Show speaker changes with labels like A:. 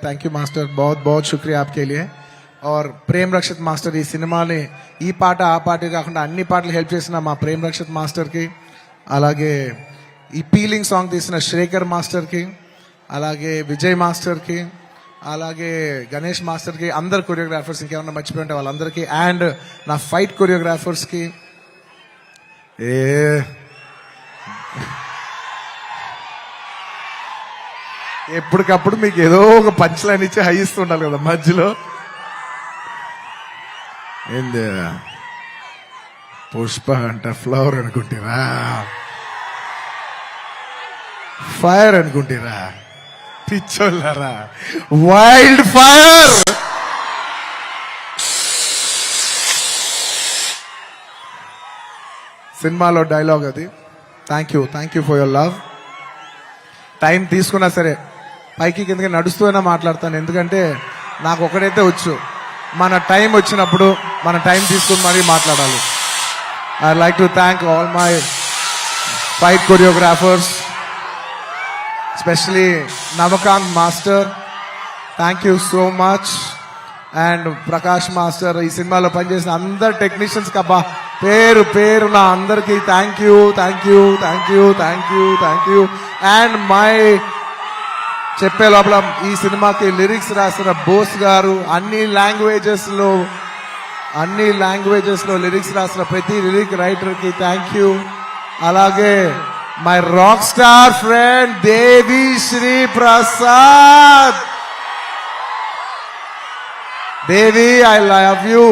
A: Thank you master, बहुत बहुत शुक्रिया आपके लिए. और ప్రేమ్ రక్షిత్ మాస్టర్ ఈ సినిమాని ఈ పాట ఆ పాట కాకుండా అన్ని పాటలు హెల్ప్ చేసిన మా ప్రేమ్ రక్షిత్ మాస్టర్కి, అలాగే ఈ పీలింగ్ సాంగ్ తీసిన శేఖర్ మాస్టర్కి, అలాగే విజయ్ మాస్టర్కి, అలాగే గణేష్ మాస్టర్కి, అందరు కొరియోగ్రాఫర్స్, ఇంకేమన్నా మర్చిపోయి ఉంటే వాళ్ళందరికీ, అండ్ నా ఫైట్ కొరియోగ్రాఫర్స్కి. ఎప్పటికప్పుడు మీకు ఏదో ఒక పంచ్ లైన్ ఇచ్చి హై ఇస్తుండాలి కదా మధ్యలో. ఏంది పుష్ప అంట ఫ్లవర్ అనుకుంటారా, ఫైర్ అనుకుంటారా, పిచ్చోళ్ళారా, వైల్డ్ ఫైర్. సినిమాలో డైలాగ్ అది. Thank you for your love. Time తీసుకున్నా సరే పైకి కిందకి నడుస్తూనే మాట్లాడతాను, ఎందుకంటే నాకు ఒకటైతే వచ్చు, మన టైం వచ్చినప్పుడు మన టైం తీసుకుని మరీ మాట్లాడాలి. I like to thank all my fight choreographers, especially Navakanth master, thank you so much. And Prakash master, ఈ సినిమాలో పనిచేసిన అందరు టెక్నీషియన్స్ కబ్బా పేరు పేరు నా అందరికీ థ్యాంక్ యూ. అండ్ మై చెప్పే లోపల ఈ సినిమాకి లిరిక్స్ రాసిన బోస్ గారు, అన్ని లాంగ్వేజెస్ లో లిరిక్స్ రాసిన ప్రతి లిరిక్ రైటర్ కి థ్యాంక్ యూ. అలాగే my rock star friend Devi Sri Prasad. Devi, I love you.